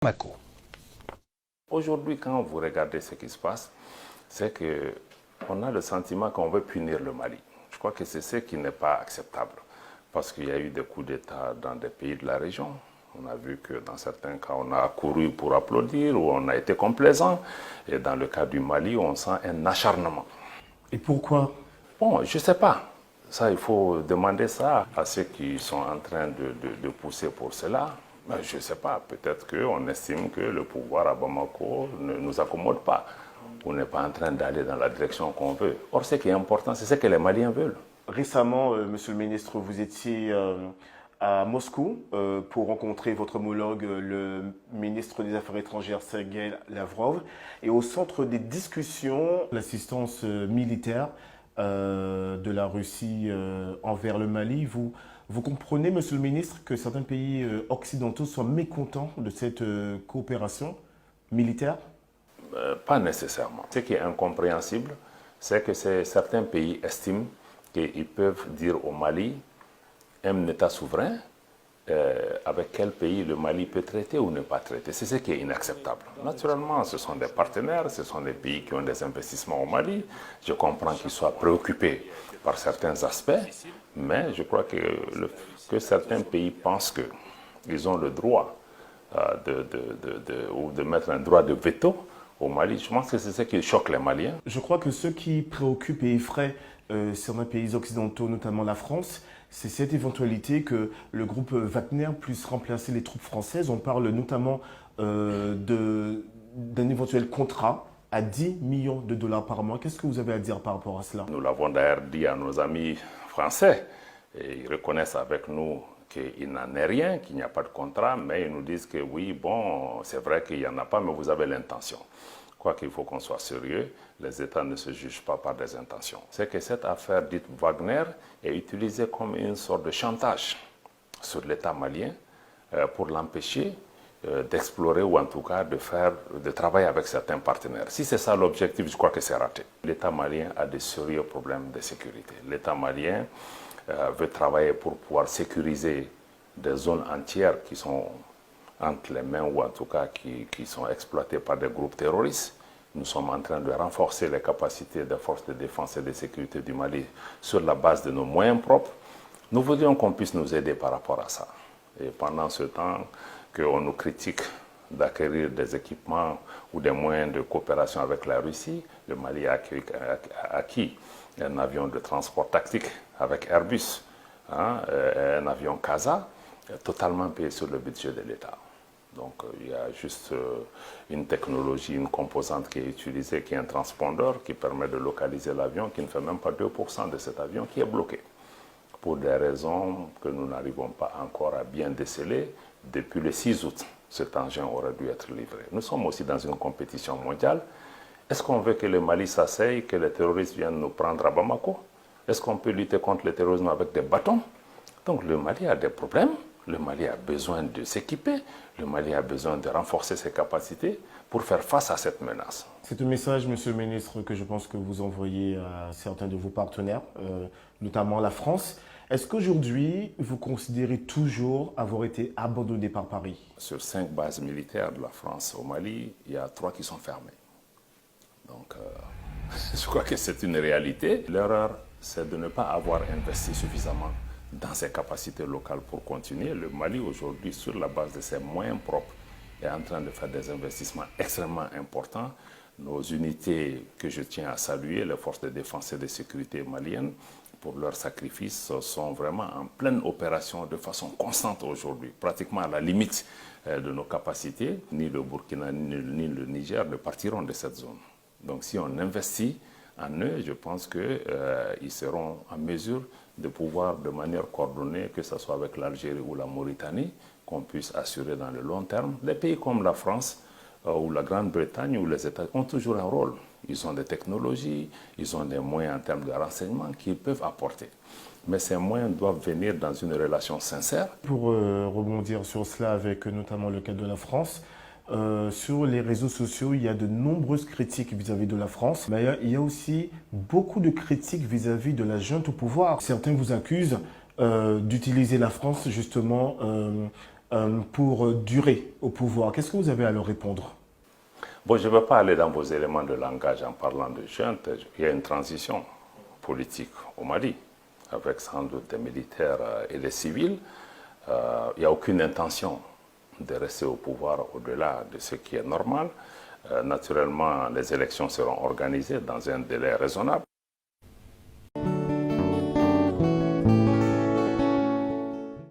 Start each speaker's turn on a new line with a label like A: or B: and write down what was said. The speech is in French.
A: Bamako.
B: Aujourd'hui, quand vous regardez ce qui se passe, c'est qu'on a le sentiment qu'on veut punir le Mali. Je crois que c'est ce qui n'est pas acceptable. Parce qu'il y a eu des coups d'État dans des pays de la région. On a vu que dans certains cas, on a couru pour applaudir ou on a été complaisant. Et dans le cas du Mali, on sent un acharnement.
C: Et pourquoi?
B: Bon, je ne sais pas. Ça, il faut demander ça à ceux qui sont en train de pousser pour cela. Mais je ne sais pas. Peut-être qu'on estime que le pouvoir à Bamako ne nous accommode pas. On n'est pas en train d'aller dans la direction qu'on veut. Or, ce qui est important, c'est ce que les Maliens veulent.
C: Récemment, Monsieur le ministre, vous étiez à Moscou pour rencontrer votre homologue, le ministre des Affaires étrangères, Sergueï Lavrov. Et au centre des discussions, l'assistance militaire de la Russie envers le Mali. Vous comprenez, Monsieur le ministre, que certains pays occidentaux soient mécontents de cette coopération militaire?
B: Pas nécessairement. Ce qui est incompréhensible, c'est que certains pays estiment qu'ils peuvent dire au Mali, un État souverain, avec quel pays le Mali peut traiter ou ne pas traiter. C'est ce qui est inacceptable. Naturellement, ce sont des partenaires, ce sont des pays qui ont des investissements au Mali. Je comprends qu'ils soient préoccupés par certains aspects, mais je crois que certains pays pensent qu'ils ont le droit de mettre un droit de veto au Mali. Je pense que c'est ce qui choque les Maliens.
C: Je crois que ce qui préoccupe et effraie certains pays occidentaux, notamment la France, c'est cette éventualité que le groupe Wagner puisse remplacer les troupes françaises. On parle notamment d'un éventuel contrat à 10 millions de dollars par mois. Qu'est-ce que vous avez à dire par rapport à cela?
B: Nous l'avons d'ailleurs dit à nos amis français. Et ils reconnaissent avec nous qu'il n'en est rien, qu'il n'y a pas de contrat, mais ils nous disent que oui, bon, c'est vrai qu'il n'y en a pas, mais vous avez l'intention. Quoi qu'il faut qu'on soit sérieux, les États ne se jugent pas par des intentions. C'est que cette affaire dite Wagner est utilisée comme une sorte de chantage sur l'État malien pour l'empêcher d'explorer ou en tout cas de travailler avec certains partenaires. Si c'est ça l'objectif, je crois que c'est raté. L'État malien a de sérieux problèmes de sécurité. L'État malien veut travailler pour pouvoir sécuriser des zones entières qui sont entre les mains ou en tout cas qui sont exploitées par des groupes terroristes. Nous sommes en train de renforcer les capacités des forces de défense et de sécurité du Mali sur la base de nos moyens propres. Nous voudrions qu'on puisse nous aider par rapport à ça. Et pendant ce temps qu'on nous critique d'acquérir des équipements ou des moyens de coopération avec la Russie, le Mali a acquis un avion de transport tactique avec Airbus, un avion CASA, totalement payé sur le budget de l'État. Donc il y a juste une technologie, une composante qui est utilisée, qui est un transpondeur, qui permet de localiser l'avion, qui ne fait même pas 2% de cet avion, qui est bloqué. Pour des raisons que nous n'arrivons pas encore à bien déceler, depuis le 6 août, cet engin aurait dû être livré. Nous sommes aussi dans une compétition mondiale. Est-ce qu'on veut que le Mali s'asseye, que les terroristes viennent nous prendre à Bamako? Est-ce qu'on peut lutter contre le terrorisme avec des bâtons? Donc le Mali a des problèmes. Le Mali a besoin de s'équiper, le Mali a besoin de renforcer ses capacités pour faire face à cette menace.
C: C'est un message, Monsieur le ministre, que je pense que vous envoyez à certains de vos partenaires, notamment la France. Est-ce qu'aujourd'hui, vous considérez toujours avoir été abandonné par Paris?
B: Sur 5 bases militaires de la France au Mali, il y a 3 qui sont fermées. Donc, je crois que c'est une réalité. L'erreur, c'est de ne pas avoir investi suffisamment dans ses capacités locales pour continuer. Le Mali, aujourd'hui, sur la base de ses moyens propres, est en train de faire des investissements extrêmement importants. Nos unités que je tiens à saluer, les forces de défense et de sécurité maliennes, pour leur sacrifice, sont vraiment en pleine opération de façon constante aujourd'hui, pratiquement à la limite de nos capacités. Ni le Burkina ni le Niger ne partiront de cette zone. Donc si on investit en eux, je pense qu'ils seront en mesure de pouvoir, de manière coordonnée, que ce soit avec l'Algérie ou la Mauritanie, qu'on puisse assurer dans le long terme. Les pays comme la France ou la Grande-Bretagne ou les États ont toujours un rôle. Ils ont des technologies, ils ont des moyens en termes de renseignement qu'ils peuvent apporter. Mais ces moyens doivent venir dans une relation sincère.
C: Pour rebondir sur cela avec notamment le cas de la France, sur les réseaux sociaux, il y a de nombreuses critiques vis-à-vis de la France, mais il y a aussi beaucoup de critiques vis-à-vis de la junte au pouvoir. Certains vous accusent d'utiliser la France justement pour durer au pouvoir. Qu'est-ce que vous avez à leur répondre?
B: Bon, je ne veux pas aller dans vos éléments de langage en parlant de junte. Il y a une transition politique au Mali, avec sans doute des militaires et des civils. Il n'y a aucune intention de rester au pouvoir au-delà de ce qui est normal. Naturellement, les élections seront organisées dans un délai raisonnable.